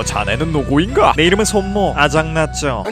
자네는 누구인가? 내 이름은 손목. 아장났죠.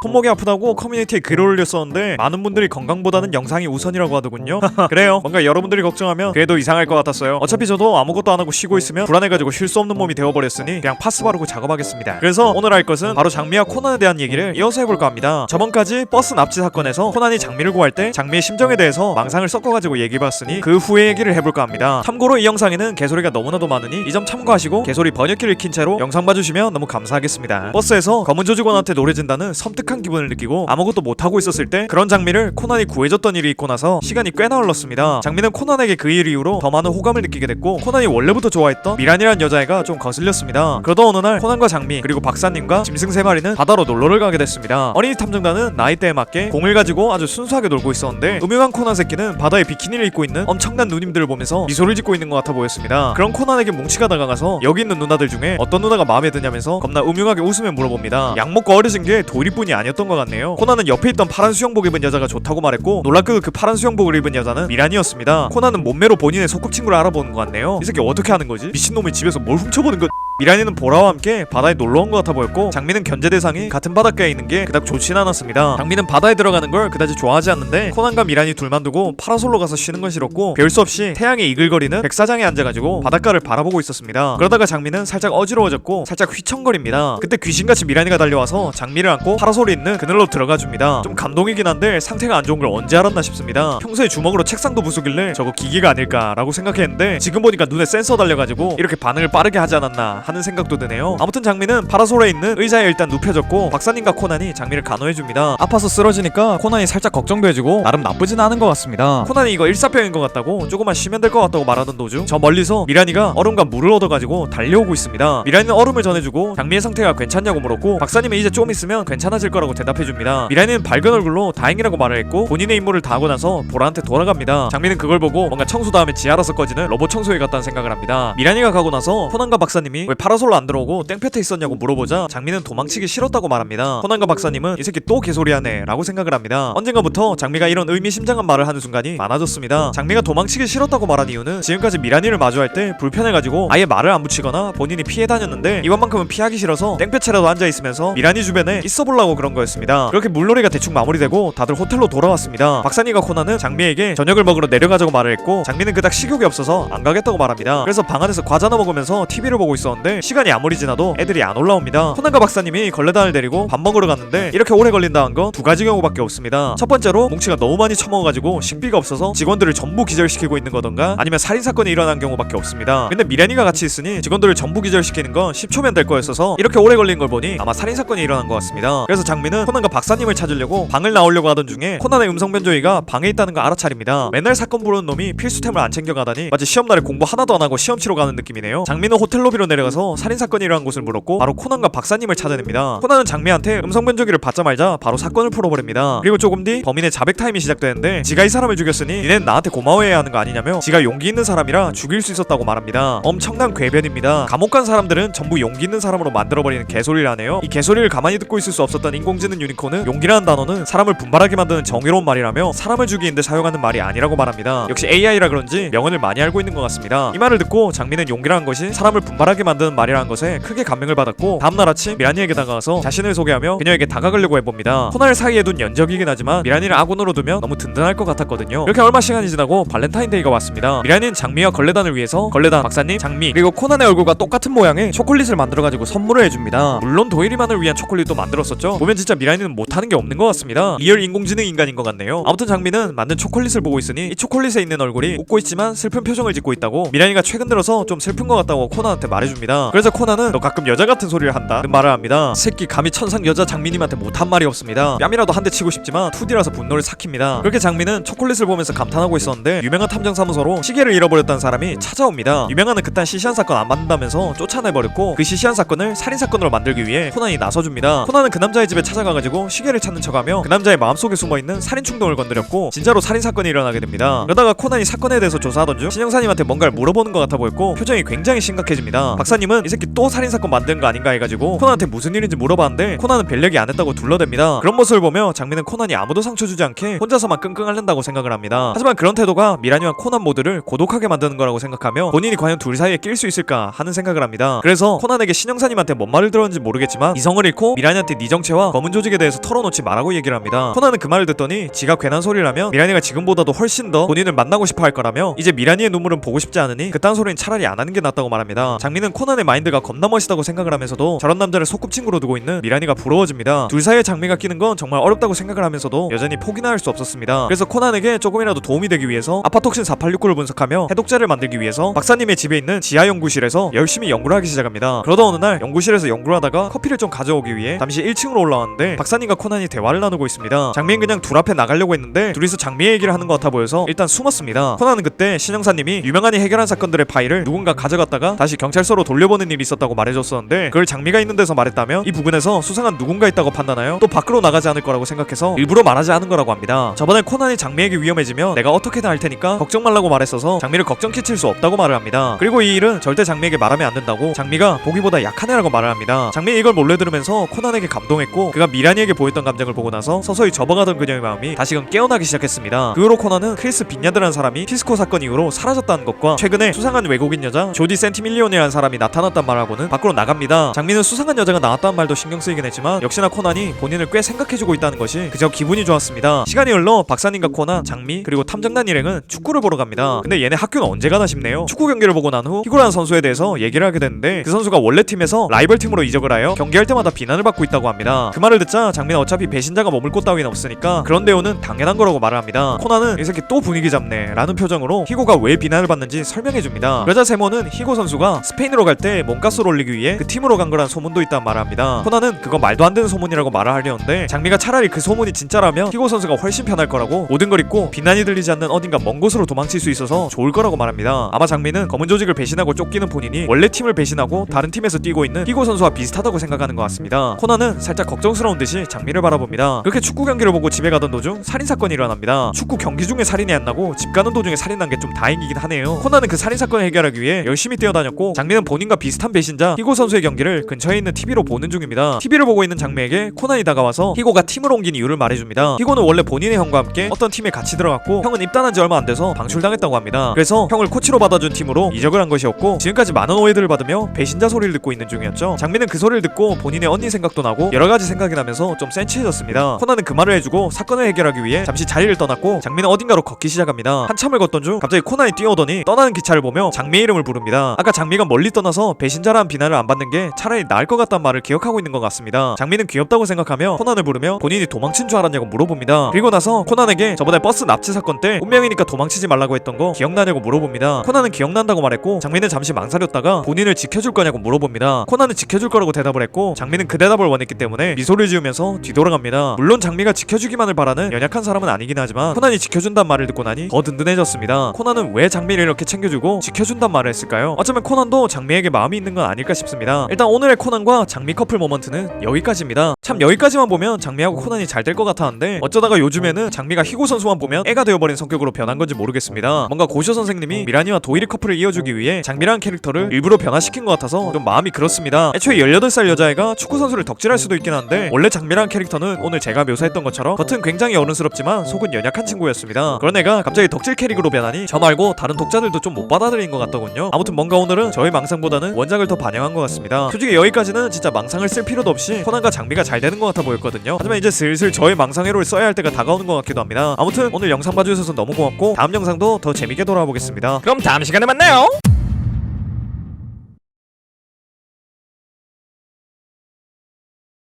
손목이 아프다고 커뮤니티에 글을 올렸었는데 많은 분들이 건강보다는 영상이 우선이라고 하더군요. 그래요, 뭔가 여러분들이 걱정하면 그래도 이상할 것 같았어요. 어차피 저도 아무것도 안 하고 쉬고 있으면 불안해가지고 쉴 수 없는 몸이 되어버렸으니 그냥 파스 바르고 작업하겠습니다. 그래서 오늘 할 것은 바로 장미와 코난에 대한 얘기를 이어서 해볼까 합니다. 저번까지 버스 납치 사건에서 코난이 장미를 구할 때 장미의 심정에 대해서 망상을 섞어가지고 얘기해봤으니 그 후의 얘기를 해볼까 합니다. 참고로 이 영상에는 개소리가 너무나도 많으니 이 점 참고하시고 개소리 번역기를 킨 채로 영상 봐주시면 너무 감사하겠습니다. 버스에서 검은 조직원한테 노래진다는 섬뜩한 기분을 느끼고 아무것도 못하고 있었을 때 그런 장미를 코난이 구해줬던 일이 있고 나서 시간이 꽤나 흘렀습니다. 장미는 코난에게 그 일 이후로 더 많은 호감을 느끼게 됐고 코난이 원래부터 좋아했던 미란이란 여자애가 좀 거슬렸습니다. 그러다 어느 날 코난과 장미 그리고 박사님과 짐승 3마리는 바다로 놀러를 가게 됐습니다. 어린이 탐정단은 나이대에 맞게 공을 가지고 아주 순수하게 놀고 있었는데 음흉한 코난 새끼는 바다에 비키니를 입고 있는 엄청난 누님들을 보면서 미소를 짓고 있는 것 같아 보였습니다. 그런 코난에게 뭉치가 다가가서 여기 있는 누나들 중에 어떤 누나가 마음에 드냐면서 겁나 음흉하게 웃으며 물어봅니다. 약 먹고 어려진 게 도리뿐이 아니었던 것 같네요. 코난은 옆에 있던 파란 수영복 입은 여자가 좋다고 말했고 놀랍게도 그 파란 수영복을 입은 여자는 미란이었습니다. 코난은 몸매로 본인의 소꿉친구를 알아보는 것 같네요. 이 새끼 어떻게 하는 거지? 미친놈이 집에서 뭘 훔쳐보는 거. 미란이는 보라와 함께 바다에 놀러온 것 같아 보였고 장미는 견제 대상이 같은 바닷가에 있는 게 그닥 좋진 않았습니다. 장미는 바다에 들어가는 걸 그다지 좋아하지 않는데 코난과 미란이 둘만 두고 파라솔로 가서 쉬는 건 싫었고 별 수 없이 태양에 이글거리는 백사장에 앉아가지고 바닷가를 바라보고 있었습니다. 그러다가 장미는 살짝 어지러워졌고 살짝 휘청거립니다. 그때 귀신같이 미란이가 달려와서 장미를 안고 파라솔이 있는 그늘로 들어가줍니다. 좀 감동이긴 한데 상태가 안 좋은 걸 언제 알았나 싶습니다. 평소에 주먹으로 책상도 부수길래 저거 기계가 아닐까라고 생각했는데 지금 보니까 눈에 센서 달려가지고 이렇게 반응을 빠르게 하지 않았나 하는 생각도 드네요. 아무튼 장미는 파라솔에 있는 의자에 일단 눕혀졌고 박사님과 코난이 장미를 간호해줍니다. 아파서 쓰러지니까 코난이 살짝 걱정도 해주고 나름 나쁘진 않은 것 같습니다. 코난이 이거 일사병인 것 같다고 조금만 쉬면 될 것 같다고 말하던 도중 저 멀리서 미란이가 얼음과 물을 얻어가지고 달려오고 있습니다. 미란이는 얼음을 전해주고 장미의 상태가 괜찮냐고 물었고 박사님은 이제 좀 있으면 괜찮아질 거라고 대답해줍니다. 미란이는 밝은 얼굴로 다행이라고 말을 했고 본인의 임무를 다 하고 나서 보라한테 돌아갑니다. 장미는 그걸 보고 뭔가 청소 다음에 지 알아서 꺼지는 로봇 청소기 같다는 생각을 합니다. 미란이가 가고 나서 코난과 박사님이 왜 파라솔로 안 들어오고 땡볕에 있었냐고 물어보자 장미는 도망치기 싫었다고 말합니다. 코난과 박사님은 이 새끼 또 개소리하네 라고 생각을 합니다. 언젠가부터 장미가 이런 의미심장한 말을 하는 순간이 많아졌습니다. 장미가 도망치기 싫었다고 말한 이유는 지금까지 미란이를 마주할 때 불편해가지고 아예 말을 안 붙이거나 본인이 피해 다녔는데 이번만큼은 피하기 싫어서 땡볕에라도 앉아있으면서 미란이 주변에 있어보려고 그런 거였습니다. 그렇게 물놀이가 대충 마무리되고 다들 호텔로 돌아왔습니다. 박사님과 코난은 장미에게 저녁을 먹으러 내려가자고 말을 했고 장미는 그닥 식욕이 없어서 안 가겠다고 말합니다. 그래서 방 안에서 과자나 먹으면서 TV를 보고 있었는데 시간이 아무리 지나도 애들이 안 올라옵니다. 코난과 박사님이 걸레단을 데리고 밥 먹으러 갔는데 이렇게 오래 걸린다는 건 두 가지 경우밖에 없습니다. 첫 번째로 뭉치가 너무 많이 처먹어가지고 식비가 없어서 직원들을 전부 기절시키고 있는 거던가 아니면 살인사건이 일어난 경우밖에 없습니다. 근데 미란이가 같이 있으니 직원들을 전부 기절시키는 건 10초면 될 거였어서 이렇게 오래 걸린 걸 보니 아마 살인사건이 일어난 것 같습니다. 그래서 장미는 코난과 박사님을 찾으려고 방을 나오려고 하던 중에 코난의 음성변조이가 방에 있다는 걸 알아차립니다. 맨날 사건 부르는 놈이 필수템을 안 챙겨가다니 마치 시험날에 공부 하나도 안 하고 시험 치러 가는 느낌이네요. 장미는 호텔 로비로 내려가서 살인사건이 일어난 곳을 물었고 바로 코난과 박사님을 찾아냅니다. 코난은 장미한테 음성변조기를 받자마자 바로 사건을 풀어버립니다. 그리고 조금 뒤 범인의 자백 타임이 시작되는데 지가 이 사람을 죽였으니 니넨 나한테 고마워해야 하는 거 아니냐며 지가 용기 있는 사람이라 죽일 수 있었다고 말합니다. 엄청난 궤변입니다. 감옥 간 사람들은 전부 용기 있는 사람으로 만들어버리는 개소리를 하네요. 이 개소리를 가만히 듣고 있을 수 없었던 인공지능 유니콘은 용기라는 단어는 사람을 분발하게 만드는 정의로운 말이라며 사람을 죽이는데 사용하는 말이 아니라고 말합니다. 역시 AI라 그런지 명언을 많이 알고 있는 것 같습니다. 이 말을 듣고 장미는 용기라는 것이 사람을 분발하게 만드는 말이라는 것에 크게 감명을 받았고 다음날 아침 미란이에게 다가가서 자신을 소개하며 그녀에게 다가가려고 해봅니다. 코난을 사이에 둔 연적이긴 하지만 미란이를 아군으로 두면 너무 든든할 것 같았거든요. 이렇게 얼마 시간이 지나고 발렌타인데이가 왔습니다. 미란이는 장미와 걸레단을 위해서 걸레단, 박사님, 장미 그리고 코난의 얼굴과 똑같은 모양의 초콜릿을 만들어가지고 선물을 해줍니다. 물론 도일이만을 위한 초콜릿도 만들었었죠. 보면 진짜 미란이는 못하는 게 없는 것 같습니다. 리얼 인공지능 인간인 것 같네요. 아무튼 장미는 만든 초콜릿을 보고 있으니 이 초콜릿에 있는 얼굴이 웃고 있지만 슬픈 표정을 짓고 있다고 미란이가 최근 들어서 좀 슬픈 것 같다고 코난한테 말해줍니다. 그래서 코난은 너 가끔 여자 같은 소리를 한다 는 말을 합니다. 새끼 감히 천상 여자 장미님한테 못한 말이 없습니다. 뺨이라도 한 대 치고 싶지만 2D라서 분노를 삭힙니다. 그렇게 장미는 초콜릿을 보면서 감탄하고 있었는데 유명한 탐정사무소로 시계를 잃어버렸다는 사람이 찾아옵니다. 유명한은 그딴 시시한 사건 안 만든다면서 쫓아내버렸고 그 시시한 사건을 살인사건으로 만들기 위해 코난이 나서줍니다. 코난은 그 남자의 집에 집에 찾아가가지고 시계를 찾는 척하며 그 남자의 마음속에 숨어있는 살인 충동을 건드렸고 진짜로 살인 사건이 일어나게 됩니다. 그러다가 코난이 사건에 대해서 조사하던 중 신형사님한테 뭔가를 물어보는 것 같아 보였고 표정이 굉장히 심각해집니다. 박사님은 이 새끼 또 살인 사건 만든 거 아닌가 해가지고 코난한테 무슨 일인지 물어봤는데 코난은 별 얘기 안 했다고 둘러댑니다. 그런 모습을 보며 장민은 코난이 아무도 상처 주지 않게 혼자서만 끙끙 앓는다고 생각을 합니다. 하지만 그런 태도가 미라니와 코난 모두를 고독하게 만드는 거라고 생각하며 본인이 과연 둘 사이에 낄 수 있을까 하는 생각을 합니다. 그래서 코난에게 신형사님한테 뭔 말을 들었는지 모르겠지만 이성을 잃고 미라니한테 네 정체와 검은 조직에 대해서 털어놓지 말라고 얘기를 합니다. 코난은 그 말을 듣더니 지가 괜한 소리를 하면 미라니가 지금보다도 훨씬 더 본인을 만나고 싶어 할 거라며 이제 미라니의 눈물은 보고 싶지 않으니 그딴 소리는 차라리 안 하는 게 낫다고 말합니다. 장민은 코난의 마인드가 겁나 멋있다고 생각을 하면서도 저런 남자를 소꿉친구로 두고 있는 미라니가 부러워집니다. 둘 사이에 장미가 끼는 건 정말 어렵다고 생각을 하면서도 여전히 포기나 할 수 없었습니다. 그래서 코난에게 조금이라도 도움이 되기 위해서 아파톡신 486구를 분석하며 해독제를 만들기 위해서 박사님의 집에 있는 지하 연구실에서 열심히 연구를 하기 시작합니다. 그러다 어느 날 연구실에서 연구를 하다가 커피를 좀 가져오기 위해 잠시 1층으로 올라왔는데 박사님과 코난이 대화를 나누고 있습니다. 장미는 그냥 둘 앞에 나가려고 했는데 둘이서 장미의 얘기를 하는 것 같아 보여서 일단 숨었습니다. 코난은 그때 신형사님이 유명한이 해결한 사건들의 파일을 누군가 가져갔다가 다시 경찰서로 돌려보낸 일이 있었다고 말해줬었는데 그걸 장미가 있는 데서 말했다면 이 부근에서 수상한 누군가 있다고 판단하여 또 밖으로 나가지 않을 거라고 생각해서 일부러 말하지 않은 거라고 합니다. 저번에 코난이 장미에게 위험해지면 내가 어떻게든 할 테니까 걱정 말라고 말했어서 장미를 걱정 끼칠 수 없다고 말을 합니다. 그리고 이 일은 절대 장미에게 말하면 안 된다고 장미가 보기보다 약한 애라고 말을 합니다. 장미는 이걸 몰래 들으면서 코난에게 감동했고 그가 미라니에게 보였던 감정을 보고 나서 서서히 접어가던 그녀의 마음이 다시금 깨어나기 시작했습니다. 그 후로 코난은 크리스 빈야드라는 사람이 피스코 사건 이후로 사라졌다는 것과 최근에 수상한 외국인 여자 조디 센티밀리온이라는 사람이 나타났단 말하고는 밖으로 나갑니다. 장미는 수상한 여자가 나왔다는 말도 신경 쓰이긴 했지만 역시나 코난이 본인을 꽤 생각해주고 있다는 것이 그저 기분이 좋았습니다. 시간이 흘러 박사님과 코난, 장미 그리고 탐정단 일행은 축구를 보러 갑니다. 근데 얘네 학교는 언제 가나 싶네요. 축구 경기를 보고 난 후 히고라는 선수에 대해서 얘기를 하게 되는데 그 선수가 원래 팀에서 라이벌 팀으로 이적을 하여 경기할 때마다 비난을 받고 있다고 합니다. 그 말을 듣자 장미는 어차피 배신자가 머물 곳 따위는 없으니까 그런 대우는 당연한 거라고 말을 합니다. 코난은 이 새끼 또 분위기 잡네 라는 표정으로 히고가 왜 비난을 받는지 설명해줍니다. 그러자 세모는 히고 선수가 스페인으로 갈 때 몸값을 올리기 위해 그 팀으로 간 거란 소문도 있단 말을 합니다. 코난은 그거 말도 안 되는 소문이라고 말을 하려는데 장미가 차라리 그 소문이 진짜라면 히고 선수가 훨씬 편할 거라고 모든 걸 잊고 비난이 들리지 않는 어딘가 먼 곳으로 도망칠 수 있어서 좋을 거라고 말합니다. 아마 장미는 검은 조직을 배신하고 쫓기는 본인이 원래 팀을 배신하고 다른 팀에서 뛰고 있는 히고 선수와 비슷하다고 생각하는 것 같습니다. 코난은 살짝 걱정스러운 듯이 장미를 바라봅니다. 그렇게 축구 경기를 보고 집에 가던 도중 살인사건이 일어납니다. 축구 경기 중에 살인이 안 나고 집 가는 도중에 살인 난 게 좀 다행이긴 하네요. 코난은 그 살인사건을 해결하기 위해 열심히 뛰어다녔고 장미는 본인과 비슷한 배신자 히고 선수의 경기를 근처에 있는 TV로 보는 중입니다. TV를 보고 있는 장미에게 코난이 다가와서 히고가 팀을 옮긴 이유를 말해줍니다. 히고는 원래 본인의 형과 함께 어떤 팀에 같이 들어갔고 형은 입단한 지 얼마 안 돼서 방출당했다고 합니다. 그래서 형을 코치로 받아준 팀으로 이적을 한 것이었고 지금까지 많은 오해들을 받으며 배신자 소리를 듣고 있는 중이었죠. 장미는 그 소리를 듣고 본인의 언니 생각도 나고 여러가지 생각이 나면서 좀 센치해졌습니다. 코난은 그 말을 해주고 사건을 해결하기 위해 잠시 자리를 떠났고 장미는 어딘가로 걷기 시작합니다. 한참을 걷던 중 갑자기 코난이 뛰어오더니 떠나는 기차를 보며 장미의 이름을 부릅니다. 아까 장미가 멀리 떠나서 배신자라는 비난을 안 받는 게 차라리 나을 것 같단 말을 기억하고 있는 것 같습니다. 장미는 귀엽다고 생각하며 코난을 부르며 본인이 도망친 줄 알았냐고 물어봅니다. 그리고 나서 코난에게 저번에 버스 납치 사건 때 운명이니까 도망치지 말라고 했던 거 기억나냐고 물어봅니다. 코난은 기억난다고 말했고 장미는 잠시 망설였다가 본인을 지켜줄 거냐고 물어봅니다. 코난은 지켜줄 거라고 대답을 했고 장미는 그 대답을 원했기 때문에 미소를 지으면서 뒤돌아갑니다. 물론 장미가 지켜주기만을 바라는 연약한 사람은 아니긴 하지만 코난이 지켜준단 말을 듣고 나니 더 든든해졌습니다. 코난은 왜 장미를 이렇게 챙겨주고 지켜준단 말을 했을까요? 어쩌면 코난도 장미에게 마음이 있는 건 아닐까 싶습니다. 일단 오늘의 코난과 장미 커플 모먼트는 여기까지입니다. 참 여기까지만 보면 장미하고 코난이 잘 될 것 같았는데 어쩌다가 요즘에는 장미가 히고 선수만 보면 애가 되어버린 성격으로 변한 건지 모르겠습니다. 뭔가 고쇼 선생님이 미라니와 도이리 커플을 이어주기 위해 장미라는 캐릭터를 일부러 변화시킨 것 같아서 좀 마음이 그렇습니다. 애초에 18살 여자애가 축구 선수를 덕질할 수도 있긴 한데 원래 장미라는 캐릭터는 오늘 제가 묘사했던 것처럼 겉은 굉장히 어른스럽지만 속은 연약한 친구였습니다. 그런 애가 갑자기 덕질 캐릭으로 변하니 저 말고 다른 독자들도 좀 못 받아들인 것 같더군요. 아무튼 뭔가 오늘은 저의 망상보다는 원작을 더 반영한 것 같습니다. 솔직히 여기까지는 진짜 망상을 쓸 필요도 없이 코난과 장미가 잘 되는 것 같아 보였거든요. 하지만 이제 슬슬 저의 망상회로를 써야 할 때가 다가오는 것 같기도 합니다. 아무튼 오늘 영상 봐주셔서 너무 고맙고 다음 영상도 더 재밌게 돌아보겠습니다. 그럼 다음 시간에 만나요.